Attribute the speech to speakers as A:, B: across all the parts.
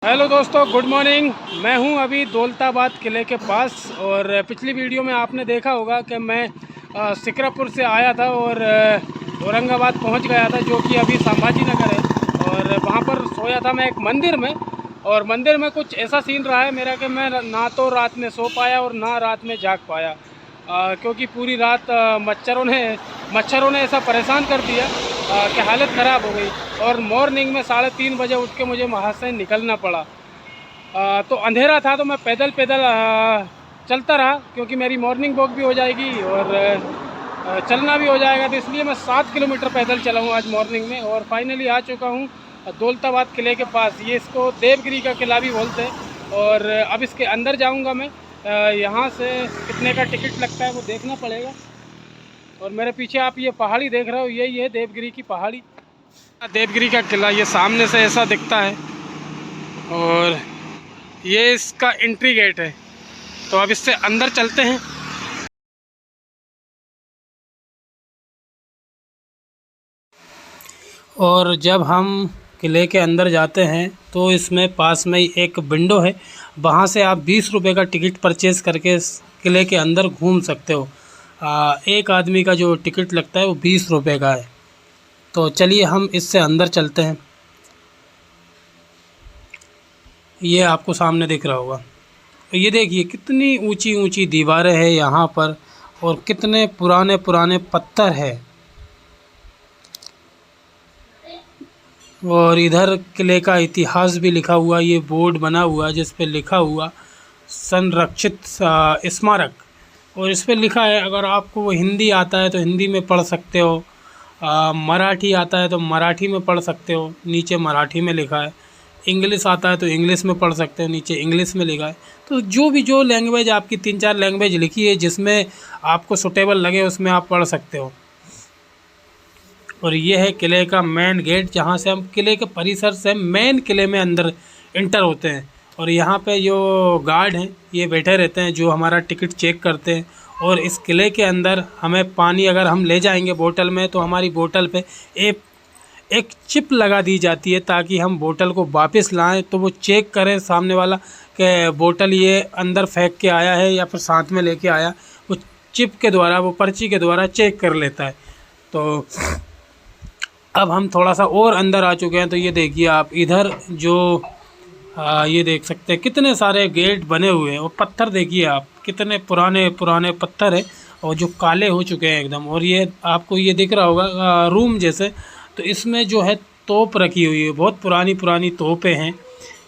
A: Hello दोस्तों, good morning. मैं हूं अभी दौलताबाद किले के पास। और पिछली वीडियो में आपने देखा होगा कि मैं सिकरापुर से आया था और औरंगाबाद पहुंच गया था, जो कि अभी संभाजी नगर है। और वहां पर सोया था मैं एक मंदिर में। और मंदिर में कुछ ऐसा सीन रहा है मेरा कि मैं ना तो रात में सो पाया और ना रात में जाग पाया, क्योंकि पूरी रात मच्छरों ने ऐसा परेशान कर दिया कि हालत ख़राब हो गई। और मॉर्निंग में 3:30 बजे उठ के मुझे वहाँ से निकलना पड़ा। तो अंधेरा था, तो मैं पैदल पैदल चलता रहा, क्योंकि मेरी मॉर्निंग वॉक भी हो जाएगी और चलना भी हो जाएगा। तो इसलिए मैं 7 किलोमीटर पैदल चला हूँ आज मॉर्निंग में। और फाइनली आ चुका हूँ दौलताबाद किले के पास। ये इसको देवगिरी का किला भी बोलते हैं। और अब इसके अंदर जाऊँगा मैं। यहाँ से कितने का टिकट लगता है वो देखना पड़ेगा। और मेरे पीछे आप ये पहाड़ी देख रहे हो, यही है देवगिरी की पहाड़ी। देवगिरी का किला ये सामने से ऐसा दिखता है और ये इसका एंट्री गेट है। तो अब इससे अंदर चलते हैं। और जब हम किले के अंदर जाते हैं तो इसमें पास में ही एक विंडो है, वहाँ से आप 20 रुपये का टिकट परचेज़ करके किले के अंदर घूम सकते हो। एक आदमी का जो टिकट लगता है वो 20 रुपये का है। तो चलिए हम इससे अंदर चलते हैं। ये आपको सामने दिख रहा होगा, ये देखिए कितनी ऊंची ऊंची दीवारें हैं यहाँ पर, और कितने पुराने पुराने पत्थर है। और इधर किले का इतिहास भी लिखा हुआ, ये बोर्ड बना हुआ जिस पे लिखा हुआ संरक्षित स्मारक। और इस पे लिखा है, अगर आपको वो हिंदी आता है तो हिंदी में पढ़ सकते हो, मराठी आता है तो मराठी में पढ़ सकते हो, नीचे मराठी में लिखा है। इंग्लिश आता है तो इंग्लिश में पढ़ सकते हो, नीचे इंग्लिश में लिखा है। तो जो लैंग्वेज आपकी 3-4 लैंग्वेज लिखी है, जिसमें आपको सूटेबल लगे उसमें आप पढ़ सकते हो। और ये है किले का मेन गेट, जहाँ से हम किले के परिसर से मेन किले में अंदर इंटर होते हैं। और यहाँ पे जो गार्ड हैं ये बैठे रहते हैं, जो हमारा टिकट चेक करते हैं। और इस किले के अंदर हमें पानी अगर हम ले जाएंगे बोतल में, तो हमारी बोतल पे एक चिप लगा दी जाती है, ताकि हम बोतल को वापस लाएं तो वो चेक करें सामने वाला कि बोतल ये अंदर फेंक के आया है या फिर साथ में लेके आया। वो चिप के द्वारा, वो पर्ची के द्वारा चेक कर लेता है। तो अब हम थोड़ा सा और अंदर आ चुके हैं। तो ये देखिए आप इधर जो ये देख सकते हैं कितने सारे गेट बने हुए हैं। और पत्थर देखिए आप, कितने पुराने पुराने पत्थर है और जो काले हो चुके हैं एकदम। और ये आपको ये दिख रहा होगा रूम जैसे, तो इसमें जो है तोप रखी हुई है, बहुत पुरानी पुरानी तोपें हैं।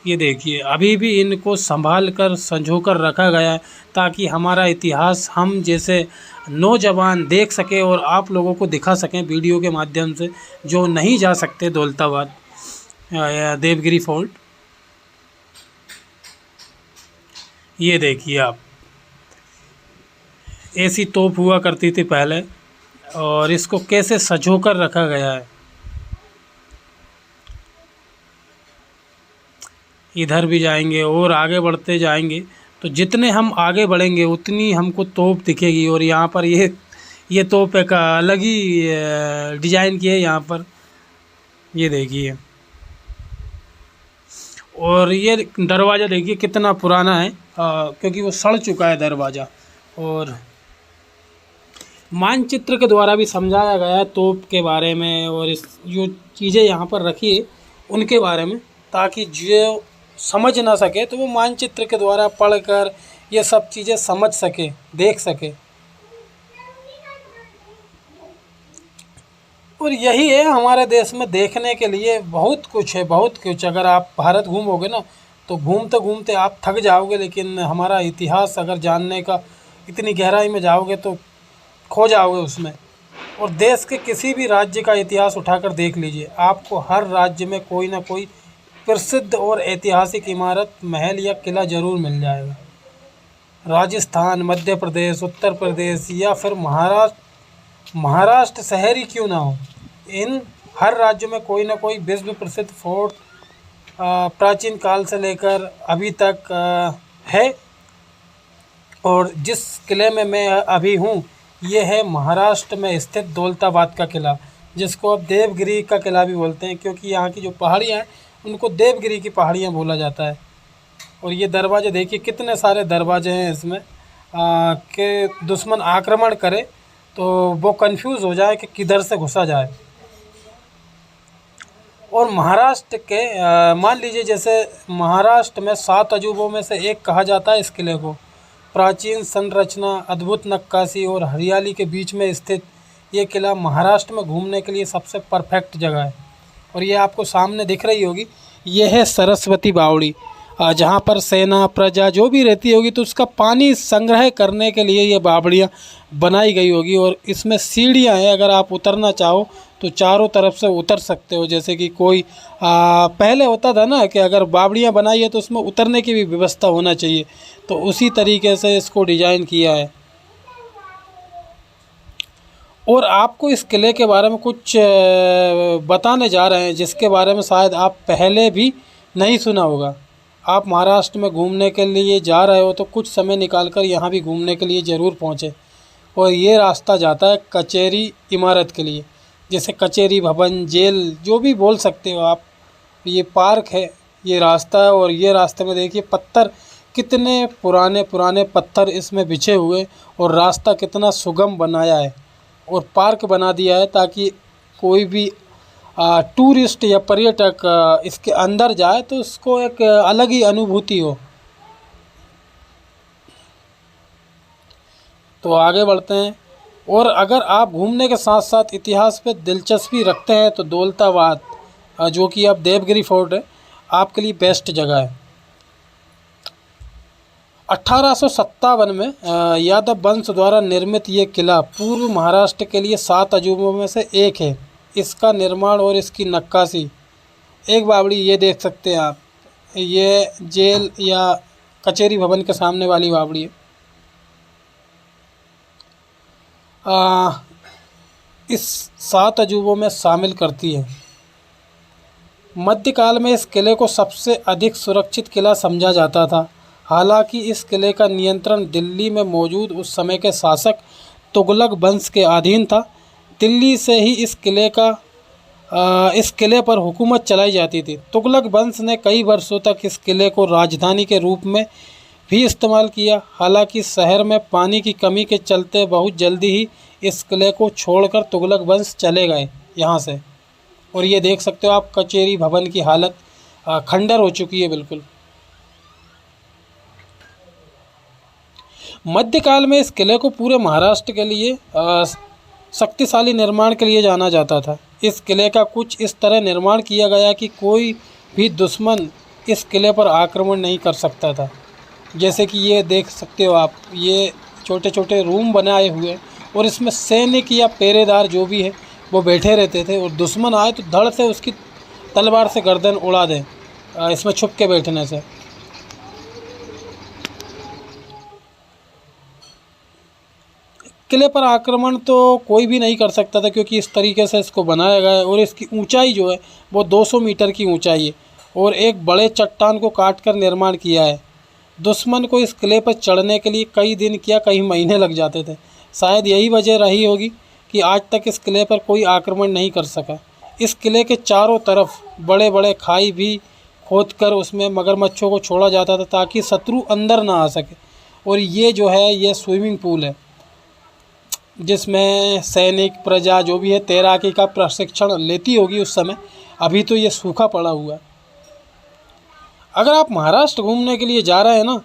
A: ये देखिए अभी भी इनको संभाल कर संजो कर रखा गया है, ताकि हमारा इतिहास हम जैसे नौजवान देख सके और आप लोगों को दिखा सकें वीडियो के माध्यम से, जो नहीं जा सकते दौलताबाद या देवगिरी फोर्ट। ये देखिए आप, ऐसी तोप हुआ करती थी पहले, और इसको कैसे सजो कर रखा गया है। इधर भी जाएंगे और आगे बढ़ते जाएंगे, तो जितने हम आगे बढ़ेंगे उतनी हमको तोप दिखेगी। और यहाँ पर ये तोप एक अलग ही डिज़ाइन की है यहाँ पर, ये देखिए। और ये दरवाज़ा देखिए कितना पुराना है, क्योंकि वो सड़ चुका है दरवाज़ा। और मानचित्र के द्वारा भी समझाया गया है तोप के बारे में, और इस जो चीज़ें यहाँ पर रखी है उनके बारे में, ताकि जो समझ ना सके तो वो मानचित्र के द्वारा पढ़कर ये सब चीज़ें समझ सके, देख सके। और यही है हमारे देश में देखने के लिए बहुत कुछ है, बहुत कुछ। अगर आप भारत घूमोगे ना, तो घूमते घूमते आप थक जाओगे, लेकिन हमारा इतिहास अगर जानने का इतनी गहराई में जाओगे तो खो जाओगे उसमें। और देश के किसी भी राज्य का इतिहास उठाकर देख लीजिए, आपको हर राज्य में कोई ना कोई प्रसिद्ध और ऐतिहासिक इमारत, महल या किला ज़रूर मिल जाएगा। राजस्थान, मध्य प्रदेश, उत्तर प्रदेश या फिर महाराष्ट्र शहर ही क्यों ना हो, इन हर राज्य में कोई ना कोई विश्व प्रसिद्ध फोर्ट प्राचीन काल से लेकर अभी तक है। और जिस किले में मैं अभी हूँ, ये है महाराष्ट्र में स्थित दौलताबाद का किला, जिसको अब देवगिरी का किला भी बोलते हैं, क्योंकि यहाँ की जो पहाड़ियाँ हैं उनको देवगिरी की पहाड़ियाँ बोला जाता है। और ये दरवाजे देखिए कितने सारे दरवाजे हैं इसमें कि दुश्मन आक्रमण करे तो वो कंफ्यूज हो जाए कि किधर से घुसा जाए। और महाराष्ट्र के मान लीजिए जैसे महाराष्ट्र में 7 अजूबों में से एक कहा जाता है इस किले को। प्राचीन संरचना, अद्भुत नक्काशी और हरियाली के बीच में स्थित ये किला महाराष्ट्र में घूमने के लिए सबसे परफेक्ट जगह है। और ये आपको सामने दिख रही होगी, ये है सरस्वती बावड़ी, जहाँ पर सेना प्रजा जो भी रहती होगी तो उसका पानी संग्रह करने के लिए ये बावड़ियाँ बनाई गई होगी। और इसमें सीढ़ियाँ हैं, अगर आप उतरना चाहो तो चारों तरफ से उतर सकते हो। जैसे कि कोई पहले होता था ना कि अगर बावड़ियाँ बनाई है तो उसमें उतरने की भी व्यवस्था होना चाहिए, तो उसी तरीके से इसको डिज़ाइन किया है। और आपको इस किले के बारे में कुछ बताने जा रहे हैं जिसके बारे में शायद आप पहले भी नहीं सुना होगा। आप महाराष्ट्र में घूमने के लिए जा रहे हो तो कुछ समय निकालकर यहाँ भी घूमने के लिए ज़रूर पहुँचे। और ये रास्ता जाता है कचेरी इमारत के लिए, जैसे कचेरी भवन, जेल जो भी बोल सकते हो आप। ये पार्क है, ये रास्ता है। और ये रास्ते में देखिए पत्थर, कितने पुराने पुराने पत्थर इसमें बिछे हुए, और रास्ता कितना सुगम बनाया है और पार्क बना दिया है ताकि कोई भी टूरिस्ट या पर्यटक इसके अंदर जाए तो उसको एक अलग ही अनुभूति हो। तो आगे बढ़ते हैं। और अगर आप घूमने के साथ साथ इतिहास पे दिलचस्पी रखते हैं तो दौलताबाद, जो कि अब देवगिरी फोर्ट है, आपके लिए बेस्ट जगह है। 1857 में यादव वंश द्वारा निर्मित ये किला पूर्व महाराष्ट्र के लिए 7 अजूबों में से एक है। इसका निर्माण और इसकी नक्काशी, एक बावड़ी ये देख सकते हैं आप, ये जेल या कचेरी भवन के सामने वाली बावड़ी है। इस 7 अजूबों में शामिल करती है। मध्यकाल में इस किले को सबसे अधिक सुरक्षित किला समझा जाता था। हालांकि इस किले का नियंत्रण दिल्ली में मौजूद उस समय के शासक तुगलक वंश के अधीन था। दिल्ली से ही इस किले पर हुकूमत चलाई जाती थी। तुगलक वंश ने कई वर्षों तक इस किले को राजधानी के रूप में भी इस्तेमाल किया। हालांकि शहर में पानी की कमी के चलते बहुत जल्दी ही इस किले को छोड़कर तुगलक वंश चले गए यहाँ से। और ये देख सकते हो आप कचेरी भवन की हालत खंडर हो चुकी है बिल्कुल। मध्यकाल में इस किले को पूरे महाराष्ट्र के लिए शक्तिशाली निर्माण के लिए जाना जाता था। इस किले का कुछ इस तरह निर्माण किया गया कि कोई भी दुश्मन इस किले पर आक्रमण नहीं कर सकता था। जैसे कि ये देख सकते हो आप, ये छोटे छोटे रूम बनाए हुए, और इसमें सैनिक या पहरेदार जो भी है वो बैठे रहते थे, और दुश्मन आए तो धड़ से उसकी तलवार से गर्दन उड़ा दें इसमें छुप के बैठने से। किले पर आक्रमण तो कोई भी नहीं कर सकता था क्योंकि इस तरीके से इसको बनाया गया है। और इसकी ऊंचाई जो है वो 200 मीटर की ऊंचाई है, और एक बड़े चट्टान को काटकर निर्माण किया है। दुश्मन को इस किले पर चढ़ने के लिए कई दिन क्या कई महीने लग जाते थे। शायद यही वजह रही होगी कि आज तक इस किले पर कोई आक्रमण नहीं कर सका। इस किले के चारों तरफ बड़े बड़े खाई भी खोदकर उसमें मगरमच्छों को छोड़ा जाता था ताकि शत्रु अंदर ना आ सके। और ये जो है ये स्विमिंग पूल है जिसमें सैनिक प्रजा जो भी है तैराकी का प्रशिक्षण लेती होगी उस समय। अभी तो ये सूखा पड़ा हुआ है। अगर आप महाराष्ट्र घूमने के लिए जा रहे हैं ना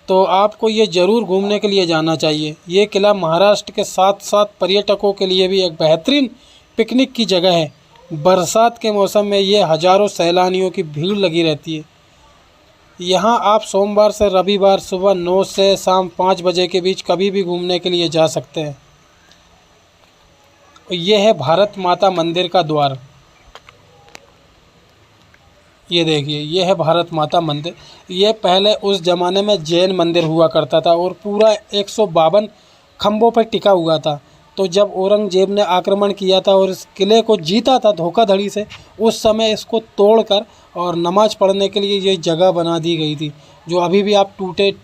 A: तो आपको ये ज़रूर घूमने के लिए जाना चाहिए। ये किला महाराष्ट्र के साथ साथ पर्यटकों के लिए भी एक बेहतरीन पिकनिक की जगह है। बरसात के मौसम में ये हज़ारों सैलानियों की भीड़ लगी रहती है। यहाँ आप सोमवार से रविवार सुबह 9 से शाम 5 बजे के बीच कभी भी घूमने के लिए जा सकते हैं। ये है भारत माता मंदिर का द्वार। ये देखिए, ये है भारत माता मंदिर। ये पहले उस ज़माने में जैन मंदिर हुआ करता था और पूरा 152 खम्भों पर टिका हुआ था। तो जब औरंगजेब ने आक्रमण किया था और इस किले को जीता था धोखाधड़ी से, उस समय इसको तोड़कर और नमाज़ पढ़ने के लिए ये जगह बना दी गई थी। जो अभी भी आप टूटे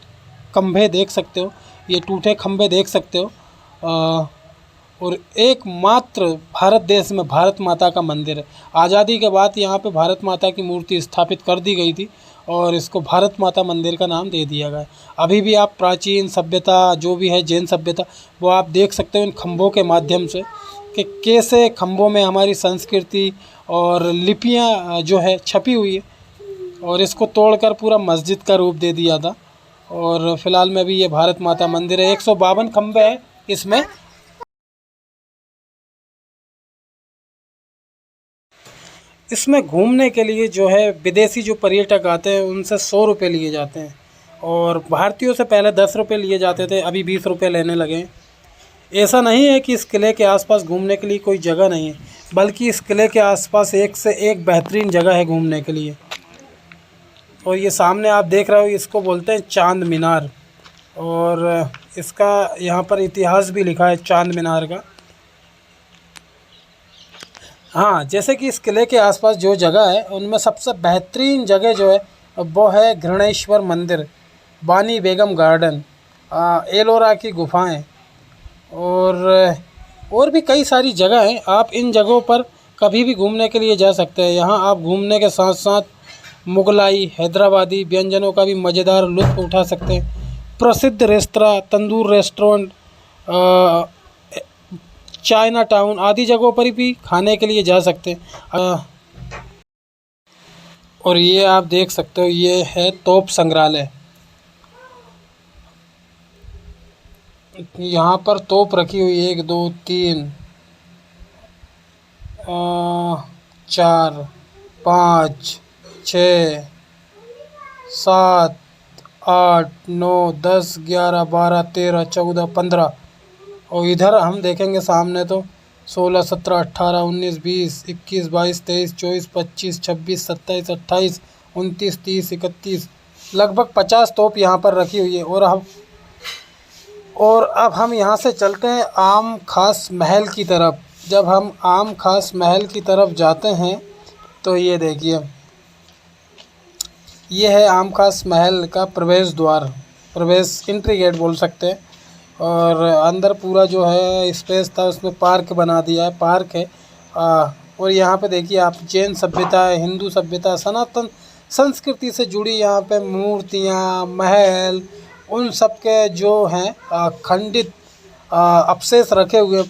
A: खम्भे देख सकते हो, ये टूटे खम्भे देख सकते हो। और एकमात्र भारत देश में भारत माता का मंदिर है। आज़ादी के बाद यहाँ पे भारत माता की मूर्ति स्थापित कर दी गई थी और इसको भारत माता मंदिर का नाम दे दिया गया। अभी भी आप प्राचीन सभ्यता जो भी है जैन सभ्यता वो आप देख सकते हो इन खम्भों के माध्यम से कि कैसे खम्भों में हमारी संस्कृति और लिपियाँ जो है छपी हुई है, और इसको तोड़कर पूरा मस्जिद का रूप दे दिया था। और फिलहाल में भी ये भारत माता मंदिर है। 152 खम्भे हैं इसमें। इसमें घूमने के लिए जो है विदेशी जो पर्यटक आते हैं उनसे 100 रुपये लिए जाते हैं, और भारतीयों से पहले 10 रुपये लिए जाते थे, अभी 20 रुपये लेने लगे हैं। ऐसा नहीं है कि इस किले के आसपास घूमने के लिए कोई जगह नहीं है, बल्कि इस किले के आसपास एक से एक बेहतरीन जगह है घूमने के लिए। और ये सामने आप देख रहे हो इसको बोलते हैं चांद मीनार, और इसका यहाँ पर इतिहास भी लिखा है चांद मीनार का। हाँ, जैसे कि इस किले के आसपास जो जगह है उनमें सबसे बेहतरीन जगह जो है वो है घृणेश्वर मंदिर, बानी बेगम गार्डन, एलोरा की गुफाएं, और भी कई सारी जगह हैं। आप इन जगहों पर कभी भी घूमने के लिए जा सकते हैं। यहाँ आप घूमने के साथ साथ मुगलाई हैदराबादी व्यंजनों का भी मज़ेदार लुत्फ़ उठा सकते हैं। प्रसिद्ध रेस्तरां, तंदूर रेस्टोरेंट, चाइना टाउन आदि जगहों पर भी खाने के लिए जा सकते हैं। और ये आप देख सकते हो ये है तोप संग्रहालय। यहाँ पर तोप रखी हुई है 1 2 3 4 5 6 7 8 9 10 11 12 13 14 15, और इधर हम देखेंगे सामने तो 16 17 18 19 20 21 22 23 24 25 26 27 28 29 30 31 लगभग 50 तोप यहाँ पर रखी हुई है। और अब हम यहाँ से चलते हैं आम खास महल की तरफ। जब हम आम खास महल की तरफ जाते हैं तो ये देखिए, ये है आम खास महल का प्रवेश द्वार, प्रवेश एंट्री गेट बोल सकते हैं। और अंदर पूरा जो है स्पेस था उसमें पार्क बना दिया है, पार्क है। और यहाँ पे देखिए आप जैन सभ्यता, हिंदू सभ्यता, सनातन संस्कृति से जुड़ी यहाँ पे मूर्तियाँ, महल, उन सब के जो हैं खंडित अवशेष रखे हुए।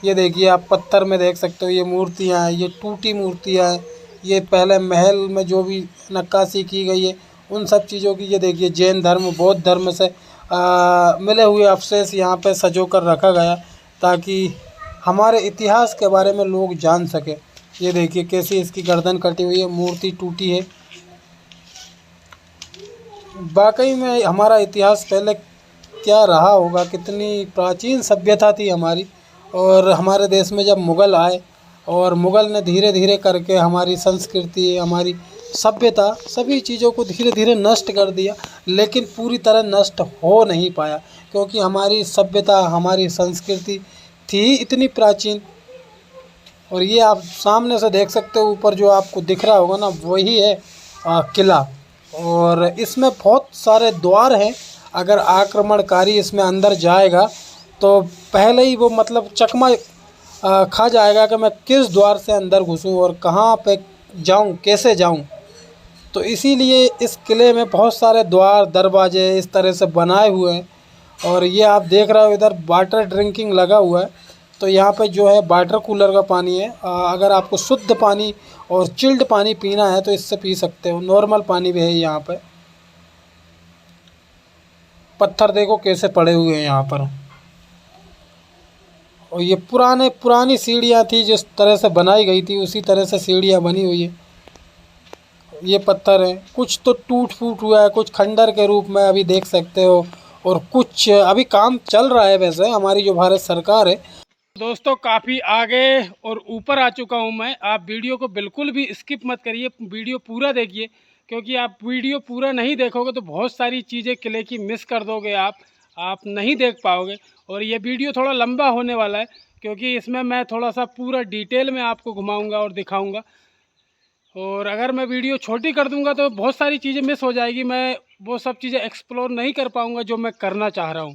A: ये देखिए आप पत्थर में देख सकते हो ये मूर्तियाँ हैं, ये टूटी मूर्तियाँ हैं, ये पहले महल में जो भी नक्काशी की गई है उन सब चीज़ों की। ये देखिए जैन धर्म, बौद्ध धर्म से मिले हुए अवशेष यहाँ पे सजो कर रखा गया ताकि हमारे इतिहास के बारे में लोग जान सके। ये देखिए कैसी इसकी गर्दन कटी हुई है, मूर्ति टूटी है। वाकई में हमारा इतिहास पहले क्या रहा होगा, कितनी प्राचीन सभ्यता थी हमारी। और हमारे देश में जब मुग़ल आए और मुग़ल ने धीरे धीरे करके हमारी संस्कृति, हमारी सभ्यता, सभी चीज़ों को धीरे धीरे नष्ट कर दिया, लेकिन पूरी तरह नष्ट हो नहीं पाया क्योंकि हमारी सभ्यता, हमारी संस्कृति थी इतनी प्राचीन। और ये आप सामने से देख सकते हो, ऊपर जो आपको दिख रहा होगा ना वही है किला, और इसमें बहुत सारे द्वार हैं। अगर आक्रमणकारी इसमें अंदर जाएगा तो पहले ही वो मतलब चकमा खा जाएगा कि मैं किस द्वार से अंदर घुसूं और कहाँ पे जाऊं, कैसे जाऊं। तो इसीलिए इस किले में बहुत सारे द्वार, दरवाजे इस तरह से बनाए हुए हैं। और ये आप देख रहे हो इधर वाटर ड्रिंकिंग लगा हुआ है, तो यहाँ पे जो है वाटर कूलर का पानी है। अगर आपको शुद्ध पानी और चिल्ड पानी पीना है तो इससे पी सकते हो, नॉर्मल पानी भी है यहाँ पे। पत्थर देखो कैसे पड़े हुए हैं यहाँ पर, और ये पुरानी सीढ़ियाँ थी, जिस तरह से बनाई गई थी उसी तरह से सीढ़ियाँ बनी हुई है। ये पत्थर है, कुछ तो टूट फूट हुआ है, कुछ खंडर के रूप में अभी देख सकते हो, और कुछ अभी काम चल रहा है। वैसे हमारी जो भारत सरकार है। दोस्तों काफ़ी आगे और ऊपर आ चुका हूँ मैं। आप वीडियो को बिल्कुल भी स्किप मत करिए, वीडियो पूरा देखिए, क्योंकि आप वीडियो पूरा नहीं देखोगे तो बहुत सारी चीज़ें किले की मिस कर दोगे, आप नहीं देख पाओगे। और ये वीडियो थोड़ा लंबा होने वाला है क्योंकि इसमें मैं थोड़ा सा पूरा डिटेल में आपको घुमाऊँगा और दिखाऊँगा। और अगर मैं वीडियो छोटी कर दूंगा तो बहुत सारी चीज़ें मिस हो जाएगी, मैं वो सब चीज़ें एक्सप्लोर नहीं कर पाऊंगा जो मैं करना चाह रहा हूं।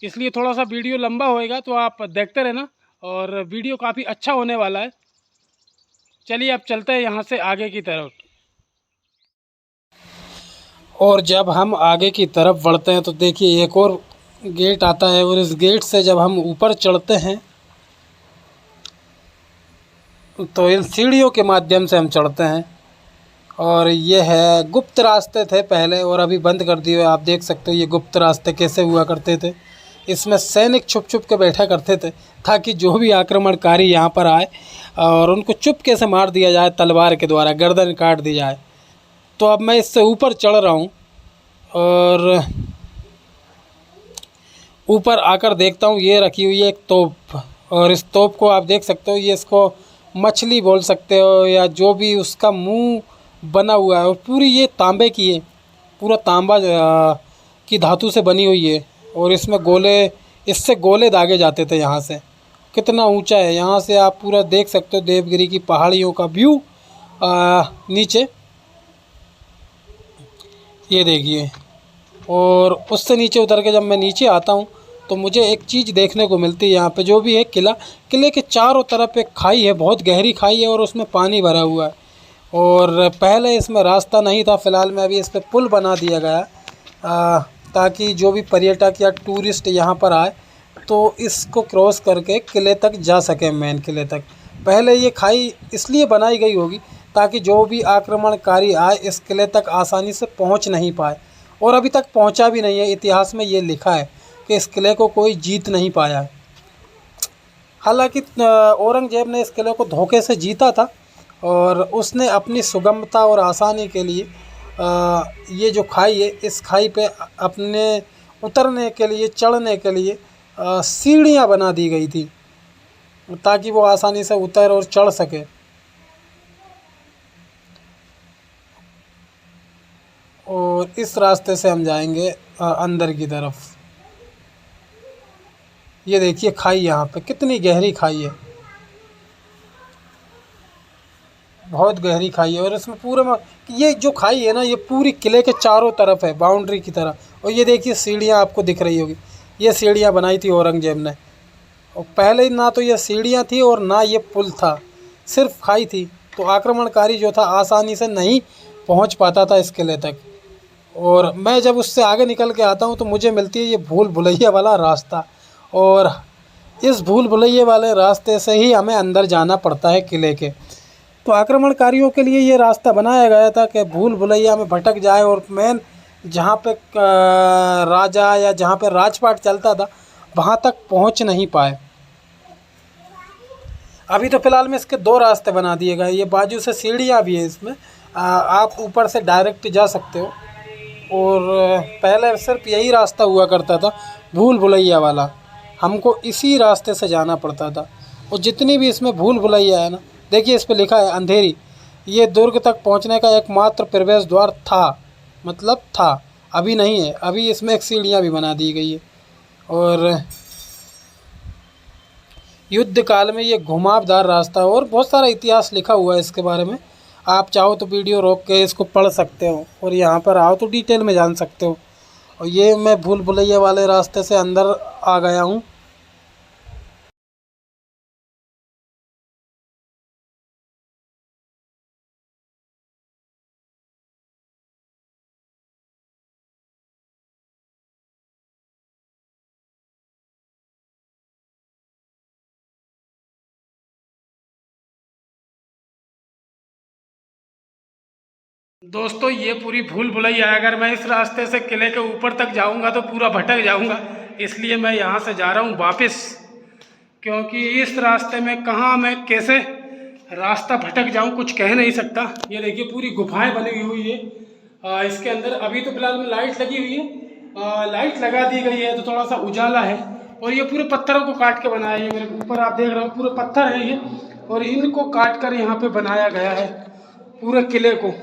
A: इसलिए थोड़ा सा वीडियो लंबा होएगा तो आप देखते रहना। और वीडियो काफ़ी अच्छा होने वाला है। चलिए अब चलते हैं यहाँ से आगे की तरफ। और जब हम आगे की तरफ बढ़ते हैं तो देखिए एक और गेट आता है, और इस गेट से जब हम ऊपर चढ़ते हैं तो इन सीढ़ियों के माध्यम से हम चढ़ते हैं। और ये है, गुप्त रास्ते थे पहले और अभी बंद कर दिए। आप देख सकते हो ये गुप्त रास्ते कैसे हुआ करते थे। इसमें सैनिक छुप छुप के बैठा करते थे ताकि जो भी आक्रमणकारी यहाँ पर आए और उनको चुपके से मार दिया जाए, तलवार के द्वारा गर्दन काट दी जाए। तो अब मैं इससे ऊपर चढ़ रहा हूँ और ऊपर आकर देखता हूँ ये रखी हुई है एक तोप, और इस तोप को आप देख सकते हो, ये इसको मछली बोल सकते हो या जो भी उसका मुंह बना हुआ है, और पूरी ये तांबे की है, पूरा तांबा की धातु से बनी हुई है। और इसमें गोले, इससे गोले दागे जाते थे यहाँ से। कितना ऊंचा है, यहाँ से आप पूरा देख सकते हो देवगिरी की पहाड़ियों का व्यू नीचे, ये देखिए। और उससे नीचे उतर के जब मैं नीचे आता हूँ तो मुझे एक चीज़ देखने को मिलती है यहाँ पे, जो भी है किला, किले के चारों तरफ एक खाई है, बहुत गहरी खाई है और उसमें पानी भरा हुआ है। और पहले इसमें रास्ता नहीं था, फ़िलहाल में अभी इस पर पुल बना दिया गया ताकि जो भी पर्यटक या टूरिस्ट यहाँ पर आए तो इसको क्रॉस करके किले तक जा सके, मेन किले तक। पहले ये खाई इसलिए बनाई गई होगी ताकि जो भी आक्रमणकारी आए इस किले तक आसानी से पहुँच नहीं पाए, और अभी तक पहुँचा भी नहीं है। इतिहास में ये लिखा है कि इस किले को कोई जीत नहीं पाया है। हालांकि औरंगजेब ने इस किले को धोखे से जीता था, और उसने अपनी सुगमता और आसानी के लिए ये जो खाई है, इस खाई पे अपने उतरने के लिए, चढ़ने के लिए सीढ़ियाँ बना दी गई थी ताकि वो आसानी से उतर और चढ़ सके। और इस रास्ते से हम जाएंगे अंदर की तरफ। ये देखिए खाई, यहाँ पे कितनी गहरी खाई है, बहुत गहरी खाई है। और इसमें पूरे में ये जो खाई है ना, ये पूरी किले के चारों तरफ है, बाउंड्री की तरह। और ये देखिए सीढ़ियाँ आपको दिख रही होगी, ये सीढ़ियाँ बनाई थी औरंगजेब ने। और पहले ही ना तो ये सीढ़ियाँ थी और ना ये पुल था, सिर्फ खाई थी। तो आक्रमणकारी जो था आसानी से नहीं पहुँच पाता था इस किले तक। और मैं जब उससे आगे निकल के आता हूँ तो मुझे मिलती है ये भूल भुलैया वाला रास्ता, और इस भूल भुलैया वाले रास्ते से ही हमें अंदर जाना पड़ता है किले के। तो आक्रमणकारियों के लिए ये रास्ता बनाया गया था कि भूल भुलैया में भटक जाए और मेन जहाँ पे राजा या जहाँ पे राजपाट चलता था वहाँ तक पहुँच नहीं पाए। अभी तो फ़िलहाल में इसके दो रास्ते बना दिए गए, ये बाजू से सीढ़ियाँ भी है इसमें, आप ऊपर से डायरेक्ट जा सकते हो। और पहले सिर्फ यही रास्ता हुआ करता था भूल भुलैया वाला, हमको इसी रास्ते से जाना पड़ता था। और जितनी भी इसमें भूल भुलैया है ना, देखिए इस पे लिखा है अंधेरी, ये दुर्ग तक पहुंचने का एकमात्र प्रवेश द्वार था, मतलब था, अभी नहीं है। अभी इसमें एक सीढ़ियाँ भी बना दी गई है। और युद्ध काल में ये घुमावदार रास्ता, और बहुत सारा इतिहास लिखा हुआ है इसके बारे में। आप चाहो तो वीडियो रोक के इसको पढ़ सकते हो और यहाँ पर आओ तो डिटेल में जान सकते हो। और ये मैं भूल भुलैया वाले रास्ते से अंदर आ गया हूँ। दोस्तों ये पूरी भूल भुलैया है, अगर मैं इस रास्ते से किले के ऊपर तक जाऊंगा तो पूरा भटक जाऊंगा, इसलिए मैं यहाँ से जा रहा हूँ वापस, क्योंकि इस रास्ते में कहाँ मैं कैसे रास्ता भटक जाऊँ कुछ कह नहीं सकता। ये देखिए पूरी गुफाएं बनी हुई है इसके अंदर। अभी तो फिलहाल में लाइट लगी हुई है, लाइट लगा दी गई है तो थोड़ा सा उजाला है। और ये पूरे पत्थरों को काट के बनाया है, मेरे ऊपर आप देख रहे हो पूरे पत्थर है ये, और इनको काट कर यहाँ पे बनाया गया है पूरे किले को।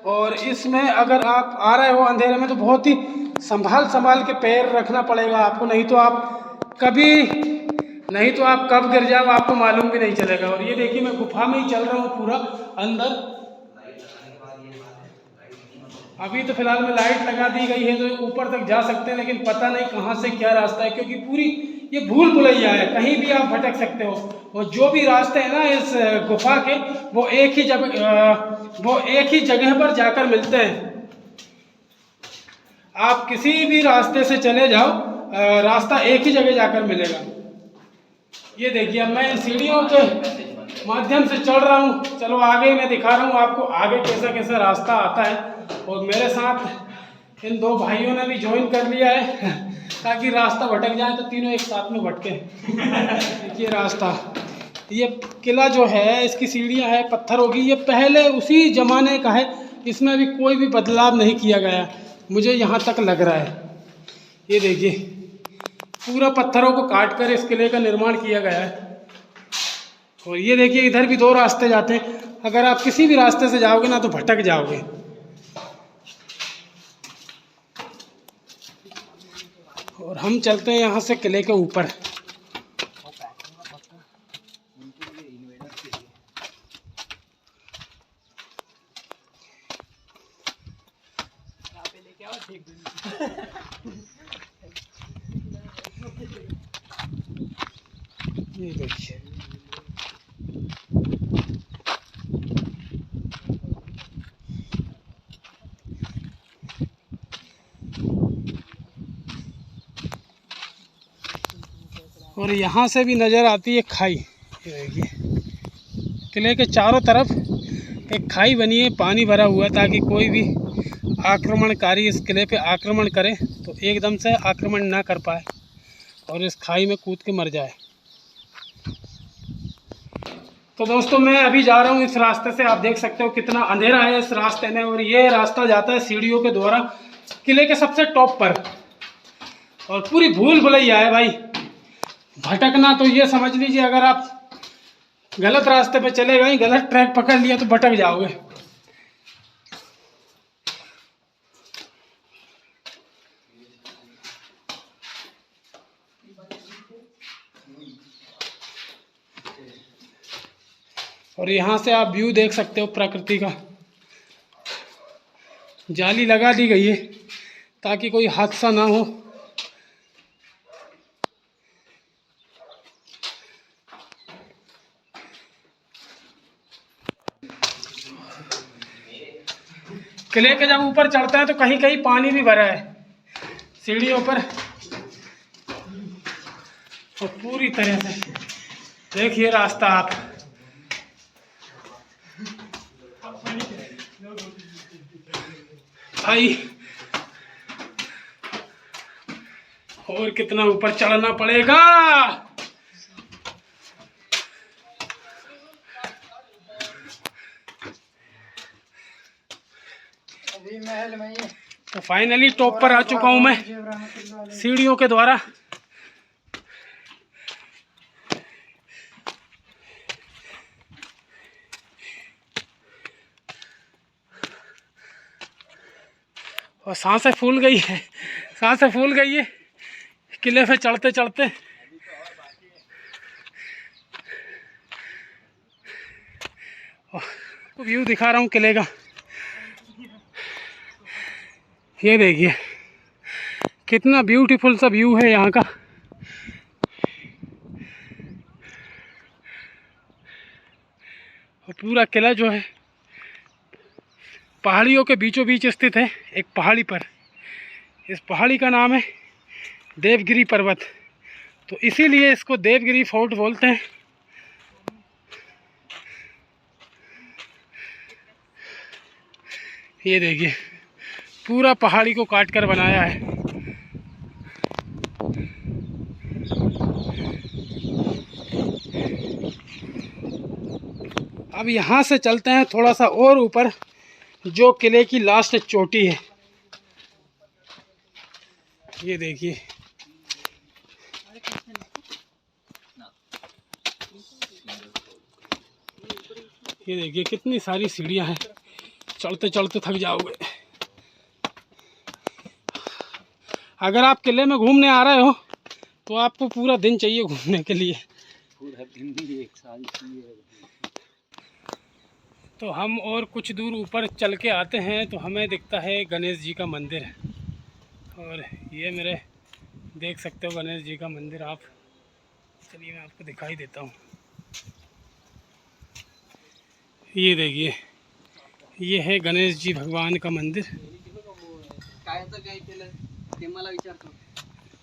A: और इसमें अगर आप आ रहे हो अंधेरे में तो बहुत ही संभाल के पैर रखना पड़ेगा आपको, नहीं तो आप कब गिर जाओ आपको मालूम भी नहीं चलेगा। और ये देखिए मैं गुफा में ही चल रहा हूँ पूरा अंदर। अभी तो फिलहाल में लाइट लगा दी गई है तो ऊपर तक जा सकते हैं, लेकिन पता नहीं कहाँ से क्या रास्ता है, क्योंकि पूरी ये भूल भुलैया है, कहीं भी आप भटक सकते हो। और जो भी रास्ते हैं ना इस गुफा के, वो एक ही जगह पर जाकर मिलते हैं। आप किसी भी रास्ते से चले जाओ, रास्ता एक ही जगह जाकर मिलेगा। ये देखिए, मैं इन सीढ़ियों के माध्यम से चढ़ रहा हूँ। चलो आगे मैं दिखा रहा हूँ आपको आगे कैसा कैसा रास्ता आता है। और मेरे साथ इन दो भाइयों ने भी ज्वाइन कर लिया है ताकि रास्ता भटक जाए तो तीनों एक साथ में भटके। देखिए रास्ता, ये किला जो है इसकी सीढ़ियाँ है पत्थर होगी, ये पहले उसी ज़माने का है, इसमें अभी कोई भी बदलाव नहीं किया गया, मुझे यहाँ तक लग रहा है। ये देखिए पूरा पत्थरों को काट कर इस किले का निर्माण किया गया है। और ये देखिए इधर भी दो रास्ते जाते हैं, अगर आप किसी भी रास्ते से जाओगे ना तो भटक जाओगे। और हम चलते हैं यहाँ से किले के ऊपर। ये देखिए और यहाँ से भी नज़र आती है खाई। ये देखिए किले के चारों तरफ एक खाई बनी है, पानी भरा हुआ है ताकि कोई भी आक्रमणकारी इस किले पे आक्रमण करे तो एकदम से आक्रमण ना कर पाए और इस खाई में कूद के मर जाए। तो दोस्तों मैं अभी जा रहा हूँ इस रास्ते से, आप देख सकते हो कितना अंधेरा है इस रास्ते में। और ये रास्ता जाता है सीढ़ियों के द्वारा किले के सबसे टॉप पर। और पूरी भूल भुलैया है भाई, भटकना तो ये समझ लीजिए, अगर आप गलत रास्ते पे चले गए, गलत ट्रैक पकड़ लिया तो भटक जाओगे। और यहाँ से आप व्यू देख सकते हो प्रकृति का। जाली लगा दी गई है ताकि कोई हादसा ना हो। किले के जब ऊपर चढ़ते हैं तो कहीं कहीं पानी भी भरा है सीढ़ियों पर। और पूरी तरह से देखिए रास्ता आप, भाई और कितना ऊपर चढ़ना पड़ेगा। तो फाइनली टॉप पर आ चुका हूं मैं सीढ़ियों के द्वारा। और सांसें फूल गई है, सांसें फूल गई है किले पे चढ़ते चढ़ते। तो व्यू दिखा रहा हूँ किले का, ये देखिए कितना ब्यूटीफुल सा व्यू है यहाँ का। और पूरा किला जो है पहाड़ियों के बीचों बीच स्थित है, एक पहाड़ी पर। इस पहाड़ी का नाम है देवगिरी पर्वत, तो इसीलिए इसको देवगिरी फोर्ट बोलते हैं। ये देखिए पूरा पहाड़ी को काट कर बनाया है। अब यहाँ से चलते हैं थोड़ा सा और ऊपर, जो किले की लास्ट चोटी है। ये देखिए कितनी सारी सीढ़ियाँ हैं, चढ़ते चढ़ते थक जाओगे। अगर आप किले में घूमने आ रहे हो तो आपको पूरा दिन चाहिए घूमने के लिए, पूरा दिन भी एक साल चाहिए। तो हम और कुछ दूर ऊपर चल के आते हैं तो हमें दिखता है गणेश जी का मंदिर। और ये मेरे देख सकते हो गणेश जी का मंदिर आप। चलिए मैं आपको दिखाई देता हूँ। ये देखिए, ये है गणेश जी भगवान का मंदिर।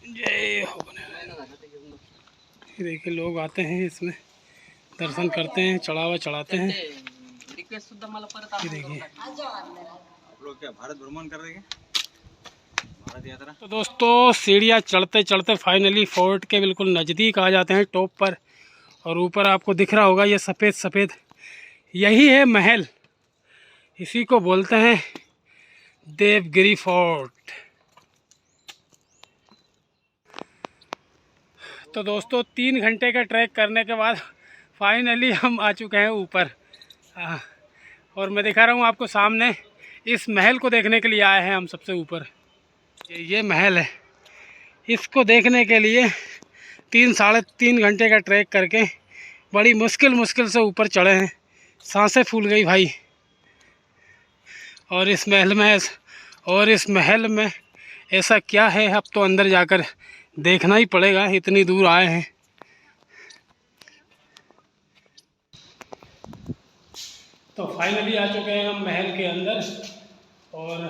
A: जय हो गणेश। ये देखिए, लोग आते हैं इसमें, दर्शन करते हैं, चढ़ावा चढ़ाते हैं। ये देखिए,
B: आप लोग क्या भारत भ्रमण कर रहे हैं? भारत यात्रा।
A: तो दोस्तों, सीढ़ियाँ चढ़ते चढ़ते फाइनली फोर्ट के बिल्कुल नज़दीक आ जाते हैं, टॉप पर। और ऊपर आपको दिख रहा होगा ये सफ़ेद सफ़ेद, यही है महल। इसी को बोलते हैं देवगिरी फोर्ट। तो दोस्तों, 3 घंटे का ट्रैक करने के बाद फाइनली हम आ चुके हैं ऊपर। और मैं दिखा रहा हूँ आपको सामने, इस महल को देखने के लिए आए हैं हम सबसे ऊपर। ये महल है, इसको देखने के लिए 3 साढ़े 3 घंटे का ट्रैक करके बड़ी मुश्किल से ऊपर चढ़े हैं। सांसें फूल गई भाई। और इस महल में ऐसा क्या है, अब तो अंदर जाकर देखना ही पड़ेगा, इतनी दूर आए हैं। तो फाइनली आ चुके हैं हम महल के अंदर। और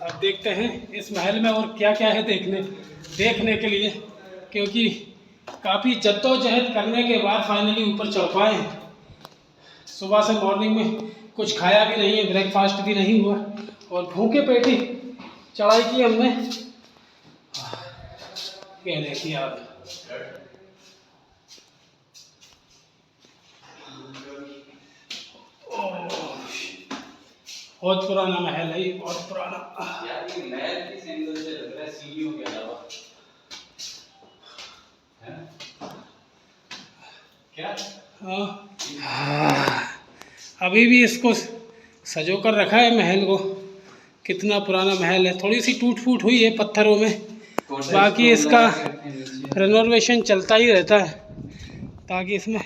A: अब देखते हैं इस महल में और क्या क्या है देखने के लिए, क्योंकि काफ़ी जद्दोजहद करने के बाद फाइनली ऊपर चढ़ पाए हैं। सुबह से मॉर्निंग में कुछ खाया भी नहीं है, ब्रेकफास्ट भी नहीं हुआ, और भूखे पेट ही चढ़ाई की हमने। ये देखिए आप, बहुत पुराना महल है ये, बहुत पुराना।
B: यार ये महल किस एंगल से लग रहा है, सीढ़ियों के अलावा? क्या?
A: हाँ, अभी भी इसको सजो कर रखा है महल को। कितना पुराना महल है, थोड़ी सी टूट फूट हुई है पत्थरों में, बाकी इसका रेनोवेशन चलता ही रहता है, ताकि इसमें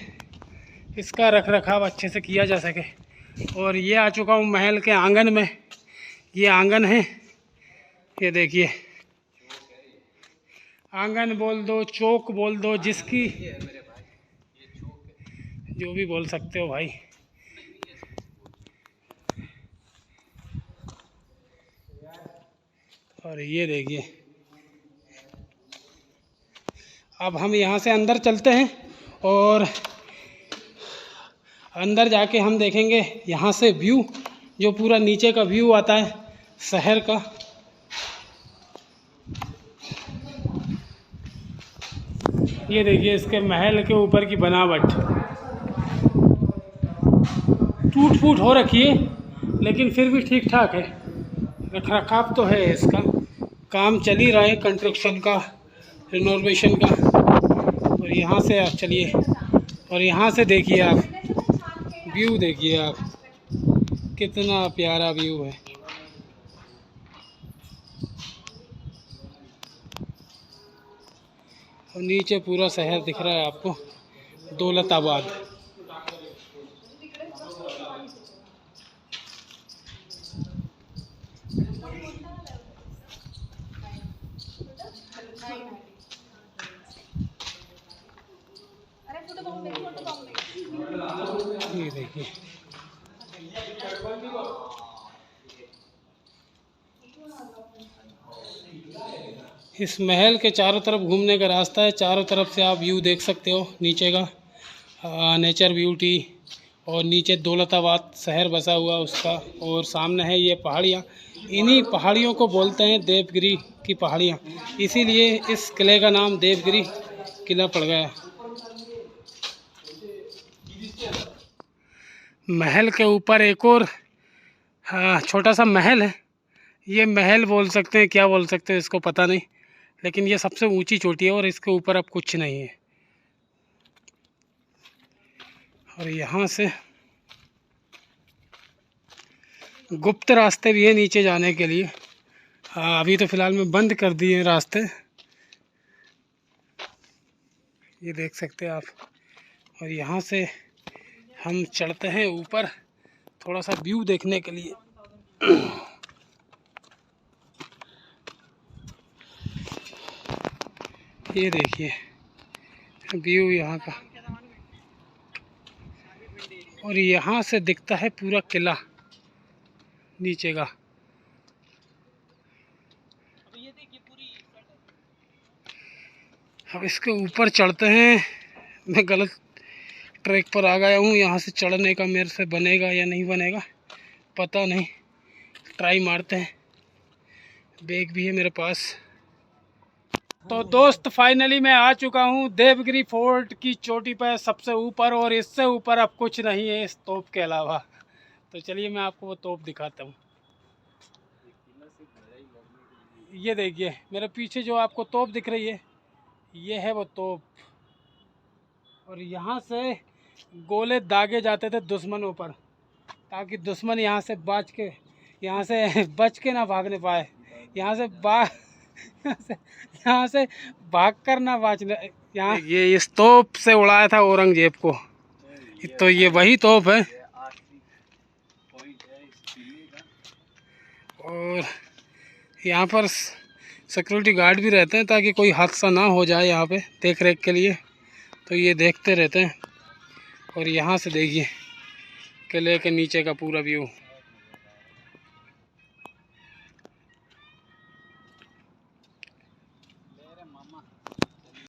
A: इसका रख रखाव अच्छे से किया जा सके। और ये आ चुका हूँ महल के आंगन में। ये आंगन है, ये देखिए, आंगन बोल दो, चौक बोल दो, जिसकी जो भी बोल सकते हो भाई। और ये देखिए, अब हम यहाँ से अंदर चलते हैं और अंदर जाके हम देखेंगे यहाँ से व्यू, जो पूरा नीचे का व्यू आता है शहर का। ये देखिए इसके महल के ऊपर की बनावट, टूट फूट हो रखी है लेकिन फिर भी ठीक ठाक है, रख रखाव तो है इसका। काम चल ही रहा है कंस्ट्रक्शन का, रिनोवेशन का। और यहाँ से आप चलिए, और यहाँ से देखिए आप व्यू, देखिए आप कितना प्यारा व्यू है। और नीचे पूरा शहर दिख रहा है आपको, दौलताबाद। ये देखिए, इस महल के चारों तरफ घूमने का रास्ता है। चारों तरफ से आप व्यू देख सकते हो नीचे का, नेचर ब्यूटी, और नीचे दौलताबाद शहर बसा हुआ उसका, और सामने है ये पहाड़ियाँ। इन्हीं पहाड़ियों को बोलते हैं देवगिरी की पहाड़ियाँ, इसीलिए इस किले का नाम देवगिरी किला पड़ गया। महल के ऊपर एक और छोटा सा महल है। ये महल बोल सकते हैं, क्या बोल सकते हैं इसको पता नहीं, लेकिन ये सबसे ऊंची चोटी है और इसके ऊपर अब कुछ नहीं है। और यहाँ से गुप्त रास्ते भी है नीचे जाने के लिए। अभी तो फ़िलहाल में बंद कर दिए हैं रास्ते, ये देख सकते हैं आप। और यहाँ से हम चढ़ते हैं ऊपर थोड़ा सा व्यू देखने के लिए। ये देखिए व्यू यहाँ का। और यहाँ से दिखता है पूरा किला नीचे का। अब इसके ऊपर चढ़ते हैं। मैं गलत ट्रैक पर आ गया हूँ। यहाँ से चढ़ने का मेरे से बनेगा या नहीं बनेगा पता नहीं, ट्राई मारते हैं। बैग भी है मेरे पास। तो दोस्त फाइनली मैं आ चुका हूँ देवगिरी फोर्ट की चोटी पर, सबसे ऊपर, और इससे ऊपर अब कुछ नहीं है इस तोप के अलावा। तो चलिए मैं आपको वो तोप दिखाता हूँ। ये देखिए मेरे पीछे जो आपको तोप दिख रही है, ये है वो तोप। और यहाँ से गोले दागे जाते थे दुश्मनों पर, ताकि दुश्मन यहाँ से बच के ना भागने पाए। यहाँ से भाग कर ना बचने। यहाँ ये इस तोप से उड़ाया था औरंगजेब को। तो ये वही तोप है। और यहाँ पर सिक्योरिटी गार्ड भी रहते हैं ताकि कोई हादसा ना हो जाए यहाँ पे देख रेख के लिए। तो ये देखते रहते हैं। और यहाँ से देखिए किले के नीचे का पूरा व्यू।